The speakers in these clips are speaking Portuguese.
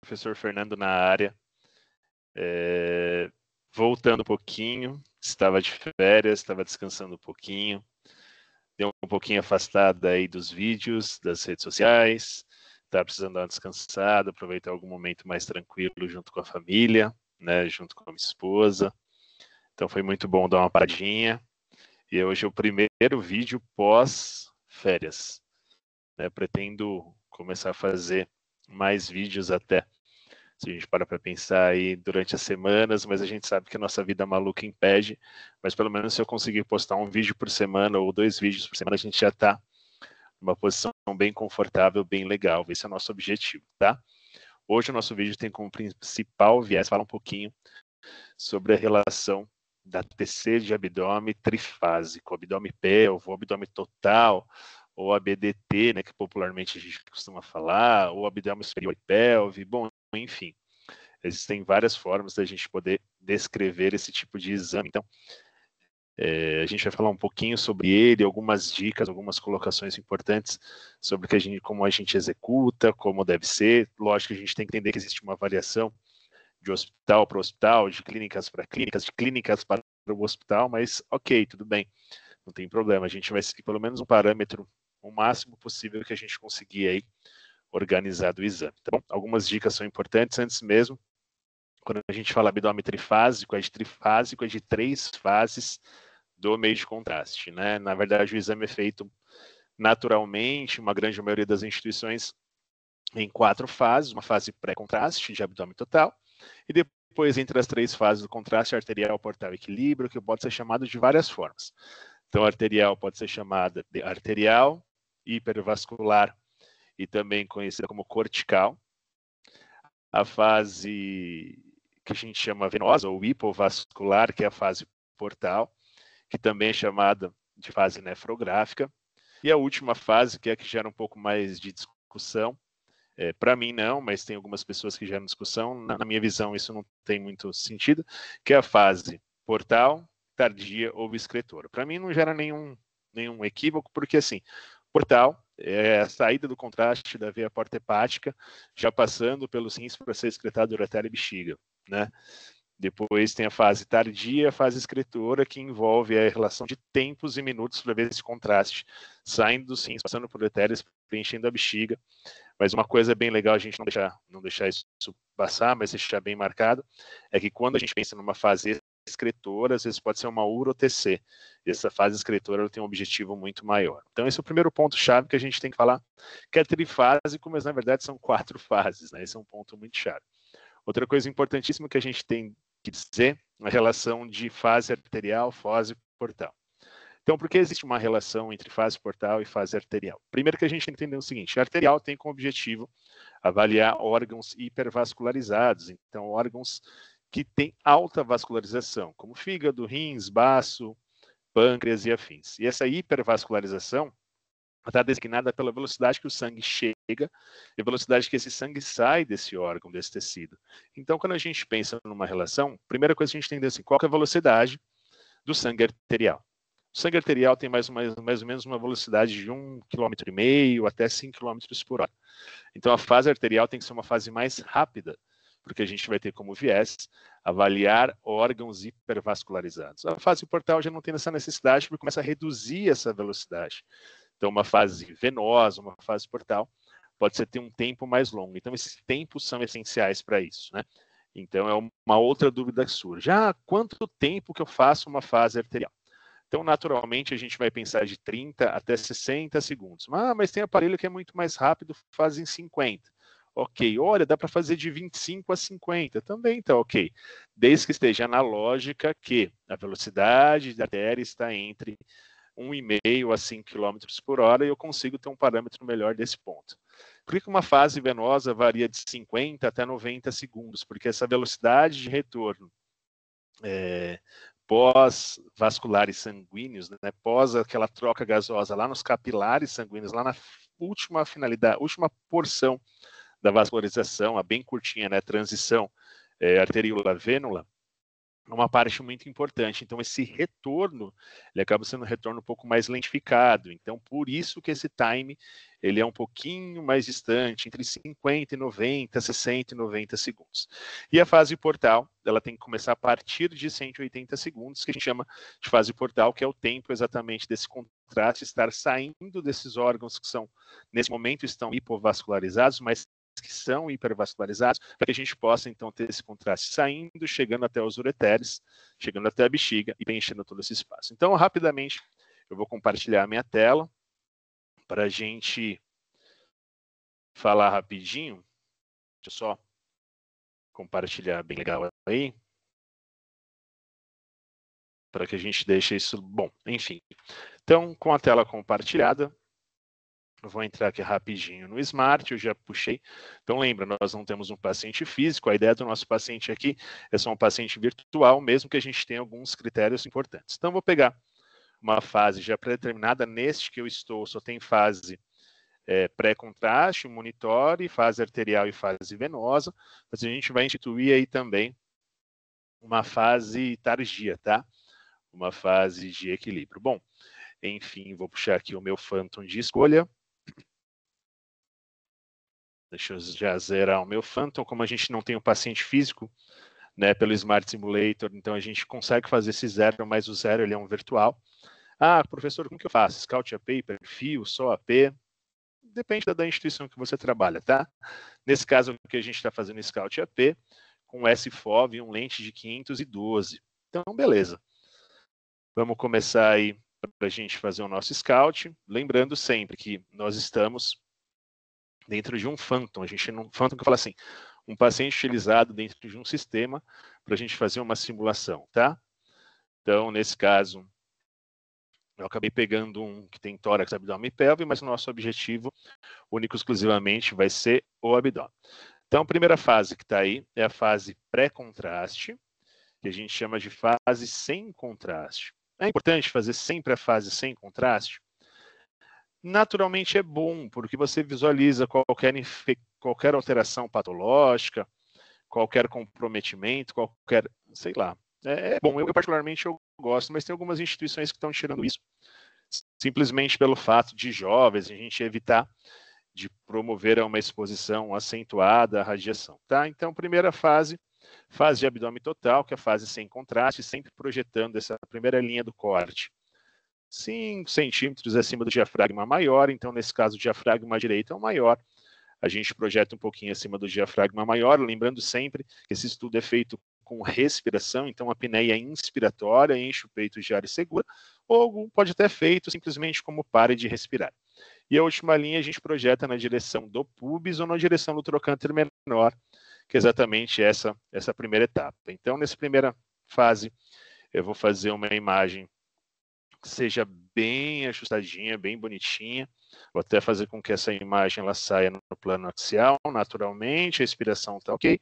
professor Fernando na área. Voltando um pouquinho, estava de férias, estava descansando um pouquinho, deu um pouquinho afastado aí dos vídeos, das redes sociais, estava precisando dar uma descansada, aproveitar algum momento mais tranquilo junto com a família, né, junto com a minha esposa. Então foi muito bom dar uma paradinha. E hoje é o primeiro vídeo pós-férias. Né? Pretendo começar a fazer mais vídeos até, se a gente para pensar aí durante as semanas, mas a gente sabe que a nossa vida maluca impede, mas pelo menos se eu conseguir postar um vídeo por semana ou 2 vídeos por semana, a gente já está numa posição bem confortável, bem legal. Esse é o nosso objetivo, tá? Hoje o nosso vídeo tem como principal viés falar um pouquinho sobre a relação da TC de abdômen trifásico, abdômen pélvico, abdômen total, ou ABDT, né, que popularmente a gente costuma falar, ou abdômen superior e pelve, bom, enfim. Existem várias formas da gente poder descrever esse tipo de exame. Então, a gente vai falar um pouquinho sobre ele, algumas dicas, algumas colocações importantes sobre como a gente executa, como deve ser. Lógico que a gente tem que entender que existe uma variação de hospital para hospital, de clínicas para clínicas, de clínicas para o hospital, mas ok, tudo bem, não tem problema. A gente vai seguir pelo menos um parâmetro, o máximo possível que a gente conseguir aí organizar do exame. Tá bom? Algumas dicas são importantes antes mesmo. Quando a gente fala abdômen trifásico, é de 3 fases do meio de contraste, né? Na verdade, o exame é feito naturalmente, uma grande maioria das instituições, em 4 fases, uma fase pré-contraste de abdômen total, e depois, entre as 3 fases do contraste, arterial, portal e equilíbrio, que pode ser chamado de várias formas. Então, arterial pode ser chamada de arterial, hipervascular e também conhecida como cortical. A fase que a gente chama venosa, ou hipovascular, que é a fase portal, que também é chamada de fase nefrográfica. E a última fase, que é a que gera um pouco mais de discussão, para mim não, mas tem algumas pessoas que geram discussão. Na minha visão, isso não tem muito sentido, que é a fase portal, tardia ou excretora. Para mim não gera nenhum equívoco, porque assim, portal é a saída do contraste da veia porta hepática, já passando pelos rins para ser excretado ureter e bexiga, né? Depois tem a fase tardia, a fase excretora, que envolve a relação de tempos e minutos para ver esse contraste, saindo dos rins, passando por ureteres, preenchendo a bexiga. Mas uma coisa bem legal a gente não deixar isso passar, mas deixar bem marcado, é que quando a gente pensa numa fase excretora, às vezes pode ser uma uro-TC. E essa fase excretora tem um objetivo muito maior. Então esse é o primeiro ponto-chave que a gente tem que falar, que é trifásico, mas na verdade são 4 fases, né? Esse é um ponto muito chave. Outra coisa importantíssima que a gente tem que dizer, a relação de fase arterial, fase portal. Então, por que existe uma relação entre fase portal e fase arterial? Primeiro que a gente tem que entender o seguinte, a arterial tem como objetivo avaliar órgãos hipervascularizados, então órgãos que têm alta vascularização, como fígado, rins, baço, pâncreas e afins. E essa hipervascularização está designada pela velocidade que o sangue chega e a velocidade que esse sangue sai desse órgão, desse tecido. Então, quando a gente pensa numa relação, a primeira coisa que a gente tem que entender assim, qual é a velocidade do sangue arterial. O sangue arterial tem mais ou menos uma velocidade de 1,5 km até 5 km por hora. Então, a fase arterial tem que ser uma fase mais rápida, porque a gente vai ter como viés avaliar órgãos hipervascularizados. A fase portal já não tem essa necessidade, porque começa a reduzir essa velocidade. Então, uma fase venosa, uma fase portal, pode ter um tempo mais longo. Então, esses tempos são essenciais para isso, né? Então, é uma outra dúvida que surge. Quanto tempo que eu faço uma fase arterial? Então, naturalmente, a gente vai pensar de 30 até 60 segundos. Mas tem aparelho que é muito mais rápido, faz em 50. Ok, olha, dá para fazer de 25 a 50. Também está ok. Desde que esteja na lógica que a velocidade da artéria está entre 1,5 a 5 km por hora e eu consigo ter um parâmetro melhor desse ponto. Por que uma fase venosa varia de 50 até 90 segundos? Porque essa velocidade de retorno pós-vasculares sanguíneos, né, pós aquela troca gasosa lá nos capilares sanguíneos, lá na última finalidade, última porção da vascularização, a bem curtinha, né, transição arteríola-vênula, é uma parte muito importante. Então, esse retorno, ele acaba sendo um retorno um pouco mais lentificado. Então, por isso que esse time, ele é um pouquinho mais distante, entre 50 e 90, 60 e 90 segundos. E a fase portal, ela tem que começar a partir de 180 segundos, que a gente chama de fase portal, que é o tempo exatamente desse contraste estar saindo desses órgãos que são, nesse momento, estão hipovascularizados, mas que são hipervascularizados, para que a gente possa, então, ter esse contraste saindo, chegando até os ureteres, chegando até a bexiga e preenchendo todo esse espaço. Então, rapidamente, eu vou compartilhar a minha tela para a gente falar rapidinho. Deixa eu só compartilhar bem legal aí, para que a gente deixe isso bom. Enfim, então, com a tela compartilhada, eu vou entrar aqui rapidinho no Smart, eu já puxei. Então, lembra, nós não temos um paciente físico, a ideia do nosso paciente aqui é só um paciente virtual, mesmo que a gente tenha alguns critérios importantes. Então, vou pegar uma fase já pré-determinada. Neste que eu estou, só tem fase pré-contraste, monitore, fase arterial e fase venosa, mas a gente vai instituir aí também uma fase tardia, tá? Uma fase de equilíbrio. Bom, enfim, vou puxar aqui o meu Phantom de escolha. Deixa eu já zerar o meu Phantom. Como a gente não tem um paciente físico, né, pelo Smart Simulator, então a gente consegue fazer esse zero, mas o zero ele é um virtual. Ah, professor, como que eu faço? Scout AP, perfil, só AP? Depende da instituição que você trabalha, tá? Nesse caso aqui a gente está fazendo Scout AP com SFOV e um lente de 512. Então, beleza. Vamos começar aí para a gente fazer o nosso Scout. Lembrando sempre que nós estamos dentro de um Phantom. A gente não, Phantom que eu falo assim, um paciente utilizado dentro de um sistema para a gente fazer uma simulação, tá? Então, nesse caso, eu acabei pegando um que tem tórax, abdômen e pelve, mas o nosso objetivo, único e exclusivamente, vai ser o abdômen. Então, a primeira fase que está aí é a fase pré-contraste, que a gente chama de fase sem contraste. É importante fazer sempre a fase sem contraste? Naturalmente é bom, porque você visualiza qualquer alteração patológica, qualquer comprometimento, qualquer, sei lá. É bom, eu particularmente eu gosto, mas tem algumas instituições que estão tirando isso simplesmente pelo fato de jovens, a gente evitar de promover uma exposição acentuada à radiação, tá? Então, primeira fase de abdômen total, que é a fase sem contraste, sempre projetando essa primeira linha do corte 5 centímetros acima do diafragma maior, então nesse caso o diafragma direito é o maior, a gente projeta um pouquinho acima do diafragma maior, lembrando sempre que esse estudo é feito com respiração, então a apneia inspiratória enche o peito de ar e segura, ou pode ter feito simplesmente como pare de respirar. E a última linha a gente projeta na direção do pubis ou na direção do trocânter menor, que é exatamente essa primeira etapa. Então, nessa primeira fase, eu vou fazer uma imagem que seja bem ajustadinha, bem bonitinha. Vou até fazer com que essa imagem ela saia no plano axial, naturalmente, a expiração está ok.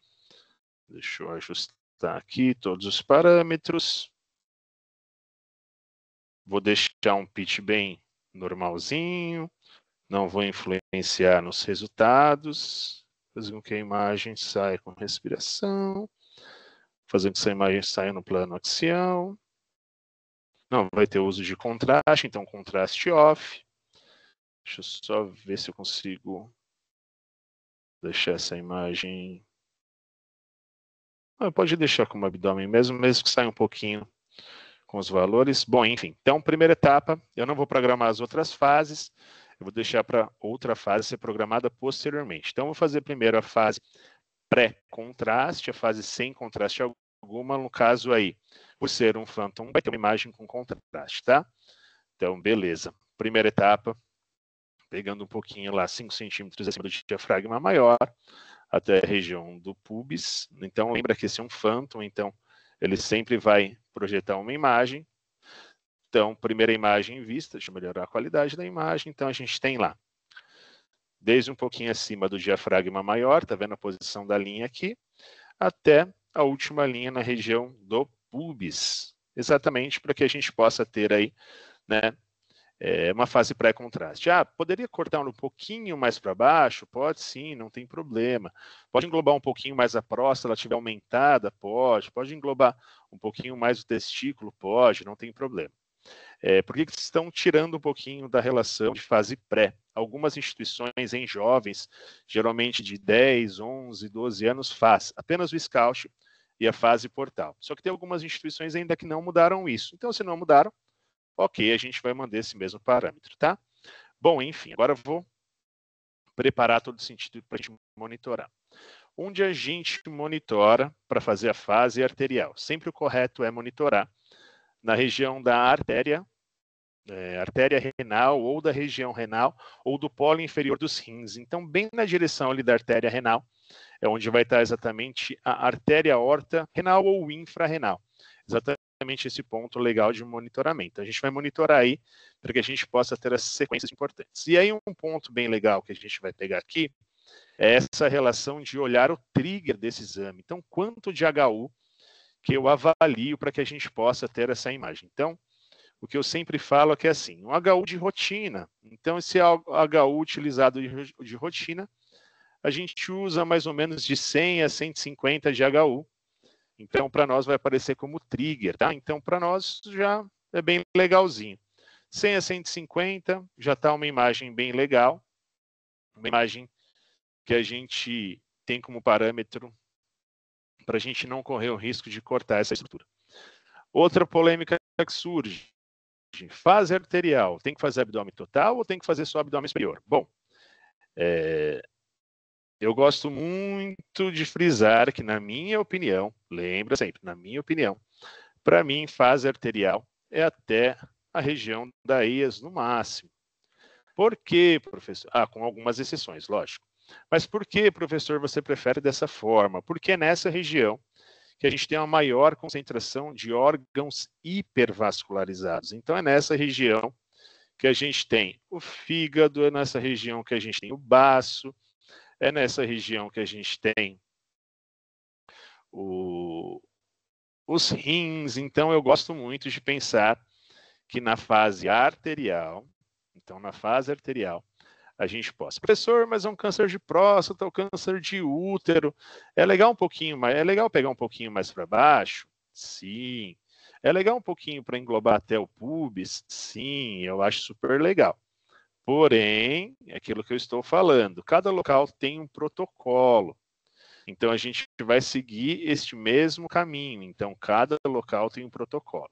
Deixa eu ajustar aqui todos os parâmetros. Vou deixar um pitch bem normalzinho, não vou influenciar nos resultados, fazer com que a imagem saia com respiração, fazendo que essa imagem saia no plano axial. Não vai ter uso de contraste, então contraste off. Deixa eu só ver se eu consigo deixar essa imagem. Pode deixar como abdômen mesmo que saia um pouquinho com os valores. Bom, enfim. Então, primeira etapa, eu não vou programar as outras fases, eu vou deixar para outra fase ser programada posteriormente. Então, eu vou fazer primeiro a fase pré-contraste, a fase sem contraste alguma, no caso aí, por ser um Phantom, vai ter uma imagem com contraste, tá? Então, beleza. Primeira etapa, pegando um pouquinho lá, 5 centímetros acima do diafragma maior, até a região do pubis. Então, lembra que esse é um Phantom, então ele sempre vai projetar uma imagem. Então, primeira imagem vista, deixa eu melhorar a qualidade da imagem. Então, a gente tem lá, desde um pouquinho acima do diafragma maior, tá vendo a posição da linha aqui, até a última linha na região do pubis. Exatamente para que a gente possa ter aí, né, uma fase pré-contraste. Poderia cortar um pouquinho mais para baixo? Pode sim, não tem problema. Pode englobar um pouquinho mais a próstata, ela estiver aumentada? Pode englobar um pouquinho mais o testículo? Pode, não tem problema. Por que estão tirando um pouquinho da relação de fase pré? Algumas instituições em jovens, geralmente de 10, 11, 12 anos, faz apenas o Scout e a fase portal. Só que tem algumas instituições ainda que não mudaram isso. Então, se não mudaram, ok, a gente vai manter esse mesmo parâmetro, tá? Bom, enfim, agora eu vou preparar todo o sentido para a gente monitorar. Onde a gente monitora para fazer a fase arterial? Sempre o correto é monitorar na região da artéria renal ou da região renal ou do polo inferior dos rins. Então, bem na direção ali da artéria renal é onde vai estar exatamente a artéria aorta renal ou infrarrenal. Exatamente esse ponto legal de monitoramento. A gente vai monitorar aí para que a gente possa ter as sequências importantes. E aí um ponto bem legal que a gente vai pegar aqui é essa relação de olhar o trigger desse exame. Então, quanto de HU que eu avalio para que a gente possa ter essa imagem. Então, o que eu sempre falo é que é assim, um HU de rotina. Então, esse HU utilizado de rotina, a gente usa mais ou menos de 100 a 150 de HU. Então, para nós vai aparecer como trigger, tá? Então, para nós já é bem legalzinho. 100 a 150 já está uma imagem bem legal. Uma imagem que a gente tem como parâmetro para a gente não correr o risco de cortar essa estrutura. Outra polêmica que surge. Fase arterial, tem que fazer abdômen total ou tem que fazer só abdômen superior? Bom, eu gosto muito de frisar que, na minha opinião, lembra sempre, na minha opinião, para mim, fase arterial é até a região da EAS no máximo. Por que, professor? Com algumas exceções, lógico. Mas por que, professor, você prefere dessa forma? Porque é nessa região que a gente tem uma maior concentração de órgãos hipervascularizados. Então, é nessa região que a gente tem o fígado, é nessa região que a gente tem o baço, é nessa região que a gente tem os rins. Então, eu gosto muito de pensar que na fase arterial, a gente possa. Professor, mas é um câncer de próstata, um câncer de útero. É legal pegar um pouquinho mais para baixo? Sim. É legal um pouquinho para englobar até o pubis? Sim, eu acho super legal. Porém, é aquilo que eu estou falando, cada local tem um protocolo. Então, a gente vai seguir este mesmo caminho. Então, cada local tem um protocolo.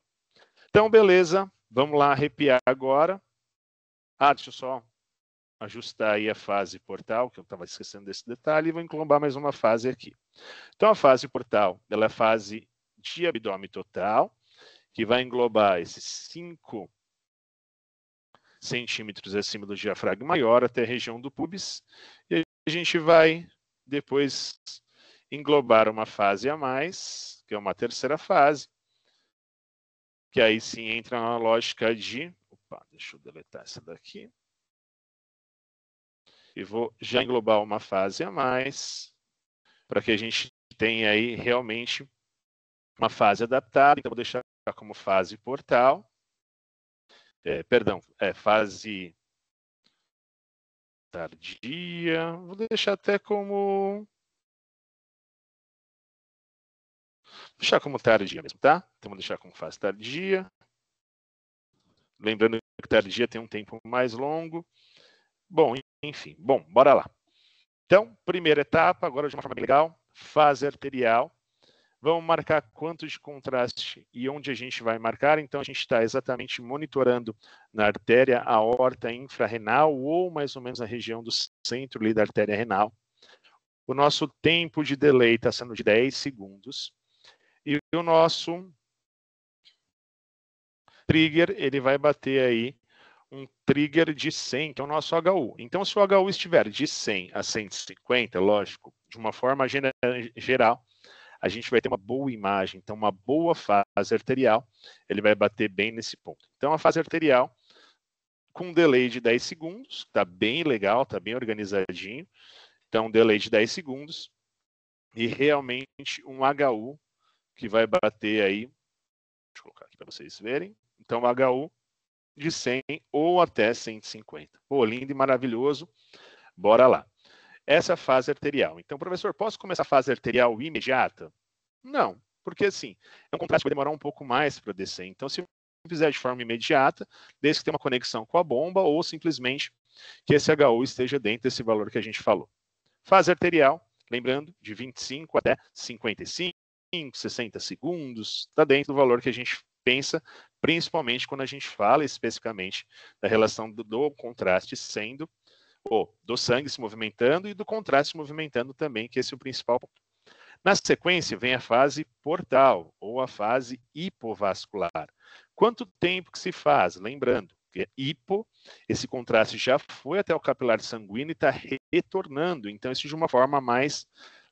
Então, beleza. Vamos lá arrepiar agora. Deixa eu só ajustar aí a fase portal, que eu estava esquecendo desse detalhe, e vou englobar mais uma fase aqui. Então, a fase portal, ela é a fase de abdômen total, que vai englobar esses 5 centímetros acima do diafragma maior até a região do pubis, e a gente vai depois englobar uma fase a mais, que é uma terceira fase, que aí sim entra na lógica de... deixa eu deletar essa daqui. E vou já englobar uma fase a mais, para que a gente tenha aí realmente uma fase adaptada. Então, vou deixar como fase portal. Fase tardia. Vou deixar até como... deixar como tardia mesmo, tá? Então, vou deixar como fase tardia. Lembrando que tardia tem um tempo mais longo. Bom, enfim. Bom, bora lá. Então, primeira etapa, agora de uma forma bem legal, fase arterial. Vamos marcar quanto de contraste e onde a gente vai marcar. Então, a gente está exatamente monitorando na artéria aorta infrarrenal ou mais ou menos na região do centro ali da artéria renal. O nosso tempo de delay está sendo de 10 segundos. E o nosso trigger, ele vai bater aí um trigger de 100, que é o nosso HU. Então, se o HU estiver de 100 a 150, lógico, de uma forma geral, a gente vai ter uma boa imagem. Então, uma boa fase arterial, ele vai bater bem nesse ponto. Então, a fase arterial, com um delay de 10 segundos, está bem legal, está bem organizadinho. Então, um delay de 10 segundos e realmente um HU que vai bater aí, deixa eu colocar aqui para vocês verem. Então, o HU de 100 ou até 150. Pô, lindo e maravilhoso. Bora lá. Essa é a fase arterial. Então, professor, posso começar a fase arterial imediata? Não, porque assim, é um contraste que vai demorar um pouco mais para descer. Então, se fizer de forma imediata, desde que tenha uma conexão com a bomba ou simplesmente que esse HU esteja dentro desse valor que a gente falou. Fase arterial, lembrando, de 25 até 55, 60 segundos, está dentro do valor que a gente pensa, principalmente quando a gente fala especificamente da relação do contraste sendo, ou do sangue se movimentando e do contraste se movimentando também, que esse é o principal ponto. Na sequência, vem a fase portal, ou a fase hipovascular. Quanto tempo que se faz? Lembrando, que hipo, esse contraste já foi até o capilar sanguíneo e está retornando, então isso de uma forma mais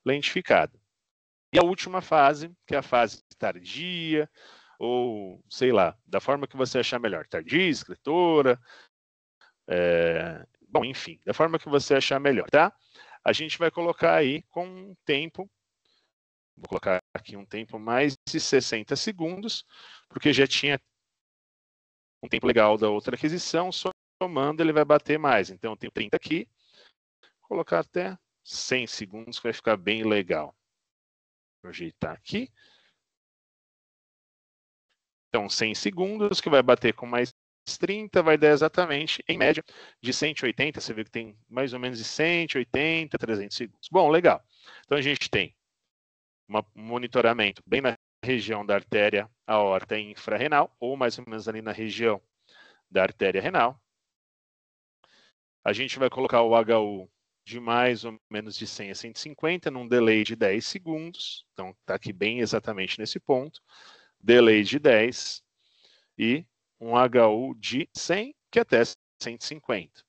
lentificada. E a última fase, que é a fase tardia, ou sei lá, da forma que você achar melhor, tardia, escritora, bom, enfim, da forma que você achar melhor, tá? A gente vai colocar aí com um tempo, vou colocar aqui um tempo mais de 60 segundos, porque já tinha um tempo legal da outra aquisição, somando ele vai bater mais. Então eu tenho 30 aqui, vou colocar até 100 segundos, que vai ficar bem legal. Vou ajeitar aqui. Então 100 segundos, que vai bater com mais 30, vai dar exatamente, em média, de 180, você vê que tem mais ou menos de 180, 300 segundos. Bom, legal. Então a gente tem um monitoramento bem na região da artéria aorta infrarrenal, ou mais ou menos ali na região da artéria renal. A gente vai colocar o HU de mais ou menos de 100 a 150, num delay de 10 segundos. Então, está aqui bem exatamente nesse ponto. Delay de 10 e um HU de 100, que até 150.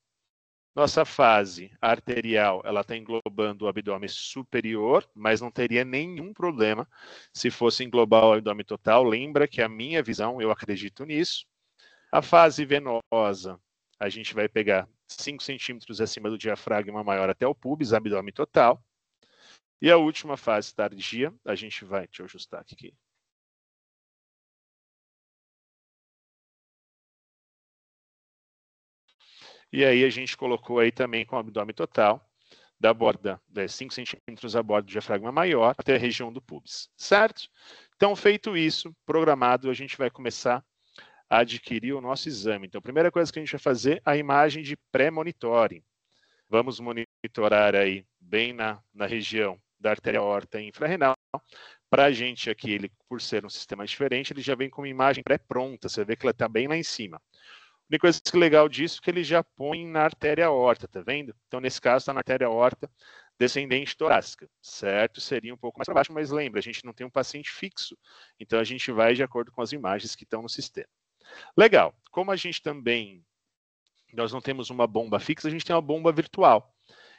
Nossa fase arterial, ela está englobando o abdômen superior, mas não teria nenhum problema se fosse englobar o abdômen total. Lembra que a minha visão, eu acredito nisso. A fase venosa, a gente vai pegar 5 centímetros acima do diafragma maior até o pubis, abdômen total. E a última fase tardia, a gente vai, deixa eu ajustar aqui. E aí a gente colocou aí também com o abdômen total, da borda, 5 centímetros a borda do diafragma maior até a região do pubis, certo? Então, feito isso, programado, a gente vai começar a adquirir o nosso exame. Então, a primeira coisa que a gente vai fazer, a imagem de pré-monitoring. Vamos monitorar aí bem na região da artéria aorta infrarrenal. Para a gente aqui, ele, por ser um sistema diferente, ele já vem com uma imagem pré-pronta. Você vê que ela está bem lá em cima. A única coisa legal disso é que ele já põe na artéria aorta, tá vendo? Então, nesse caso, está na artéria aorta descendente torácica, certo? Seria um pouco mais para baixo, mas lembra, a gente não tem um paciente fixo. Então, a gente vai de acordo com as imagens que estão no sistema. Legal. Como a gente também, nós não temos uma bomba fixa, a gente tem uma bomba virtual.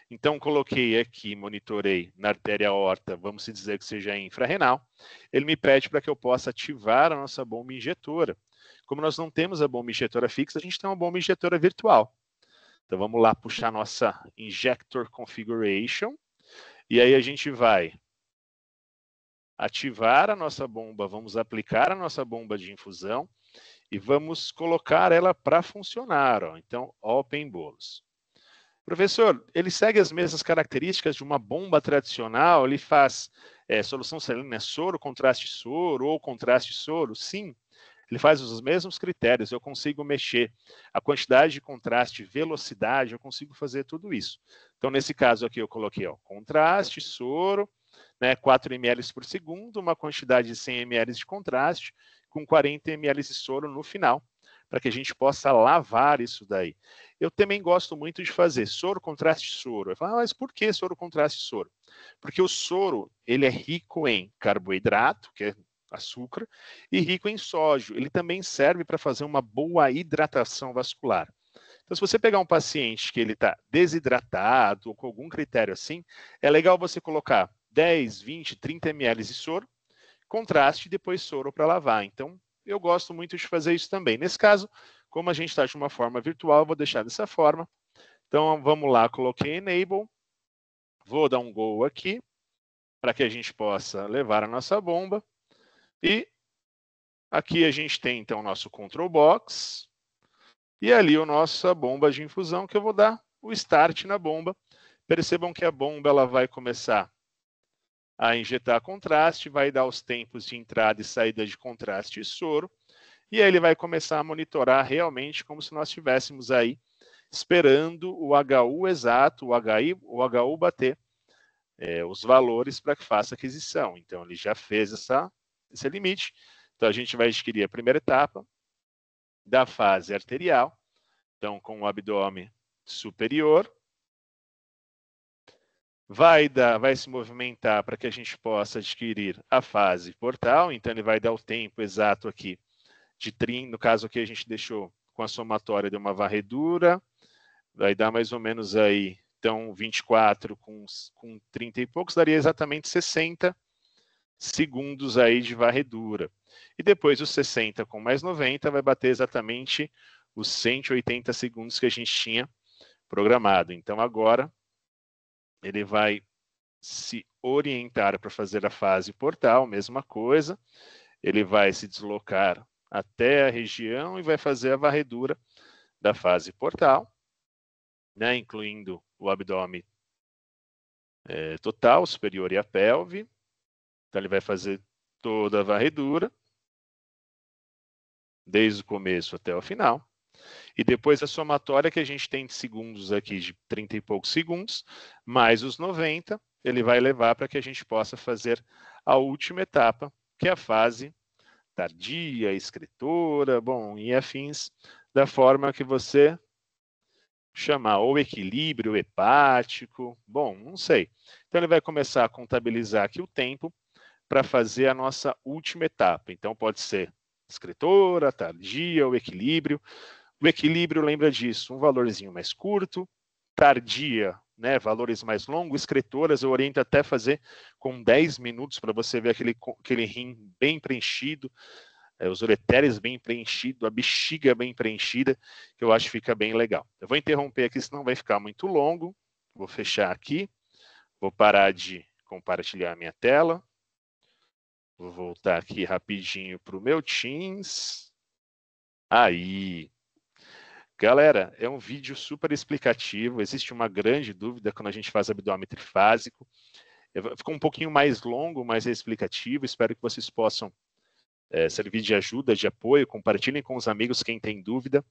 Então, coloquei aqui, monitorei na artéria aorta, vamos dizer que seja infrarrenal. Ele me pede para que eu possa ativar a nossa bomba injetora. Como nós não temos a bomba injetora fixa, a gente tem uma bomba injetora virtual. Então, vamos lá puxar nossa Injector Configuration. E aí a gente vai ativar a nossa bomba, vamos aplicar a nossa bomba de infusão e vamos colocar ela para funcionar. Ó. Então, Open Bolus. Professor, ele segue as mesmas características de uma bomba tradicional? Ele faz solução salina soro, contraste soro ou contraste soro? Sim, ele faz os mesmos critérios. Eu consigo mexer a quantidade de contraste, velocidade, eu consigo fazer tudo isso. Então, nesse caso aqui, eu coloquei contraste, soro, né, 4 ml por segundo, uma quantidade de 100 ml de contraste, com 40 ml de soro no final, para que a gente possa lavar isso daí. Eu também gosto muito de fazer soro, contraste, soro. Eu falo, mas por que soro, contraste, soro? Porque o soro, ele é rico em carboidrato, que é açúcar, e rico em sódio. Ele também serve para fazer uma boa hidratação vascular. Então, se você pegar um paciente que ele está desidratado ou com algum critério assim, é legal você colocar 10, 20, 30 ml de soro, contraste e depois soro para lavar. Então, eu gosto muito de fazer isso também. Nesse caso, como a gente está de uma forma virtual, eu vou deixar dessa forma. Então, vamos lá, coloquei Enable. Vou dar um Go aqui, para que a gente possa levar a nossa bomba. E aqui a gente tem, então, o nosso Control Box. E ali a nossa bomba de infusão, que eu vou dar o start na bomba. Percebam que a bomba ela vai começar a injetar contraste, vai dar os tempos de entrada e saída de contraste e soro, e aí ele vai começar a monitorar realmente como se nós estivéssemos aí esperando o HU exato, o HU bater os valores para que faça a aquisição. Então ele já fez esse limite. Então a gente vai adquirir a primeira etapa da fase arterial, então com o abdômen superior, vai se movimentar para que a gente possa adquirir a fase portal, então ele vai dar o tempo exato aqui de 30, no caso aqui a gente deixou com a somatória de uma varredura, vai dar mais ou menos aí, então 24 com 30 e poucos, daria exatamente 60 segundos aí de varredura. E depois os 60 com mais 90 vai bater exatamente os 180 segundos que a gente tinha programado. Então agora ele vai se orientar para fazer a fase portal, mesma coisa. Ele vai se deslocar até a região e vai fazer a varredura da fase portal, né, incluindo o abdômen total, superior e a pelve. Então ele vai fazer toda a varredura, desde o começo até o final. E depois a somatória que a gente tem de segundos aqui, de 30 e poucos segundos, mais os 90, ele vai levar para que a gente possa fazer a última etapa, que é a fase tardia, escritora, bom, e afins, da forma que você chamar, ou equilíbrio hepático, bom, não sei. Então ele vai começar a contabilizar aqui o tempo para fazer a nossa última etapa. Então pode ser escritora, tardia, ou equilíbrio. O equilíbrio lembra disso, um valorzinho mais curto, tardia, né, valores mais longos, escritoras eu oriento até fazer com 10 minutos para você ver aquele rim bem preenchido, os ureteres bem preenchidos, a bexiga bem preenchida, que eu acho que fica bem legal. Eu vou interromper aqui, senão vai ficar muito longo. Vou fechar aqui, vou parar de compartilhar a minha tela. Vou voltar aqui rapidinho para o meu Teams. Aí. Galera, é um vídeo super explicativo, existe uma grande dúvida quando a gente faz abdômen trifásico. Ficou um pouquinho mais longo, mas é explicativo, espero que vocês possam servir de ajuda, de apoio, compartilhem com os amigos quem tem dúvida,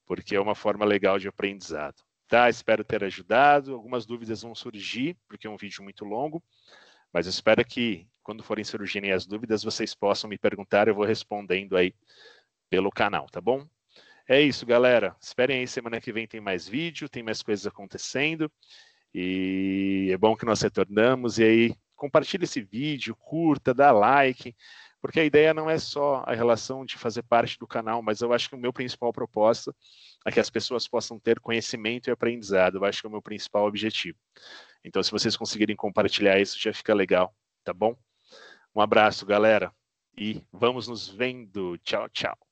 porque é uma forma legal de aprendizado. Tá? Espero ter ajudado, algumas dúvidas vão surgir, porque é um vídeo muito longo, mas eu espero que quando forem surgirem as dúvidas, vocês possam me perguntar, eu vou respondendo aí pelo canal, tá bom? É isso, galera. Esperem aí, semana que vem tem mais vídeo, tem mais coisas acontecendo. E é bom que nós retornamos. E aí, compartilhe esse vídeo, curta, dá like, porque a ideia não é só a relação de fazer parte do canal, mas eu acho que o meu principal propósito é que as pessoas possam ter conhecimento e aprendizado. Eu acho que é o meu principal objetivo. Então, se vocês conseguirem compartilhar isso, já fica legal, tá bom? Um abraço, galera. E vamos nos vendo. Tchau, tchau.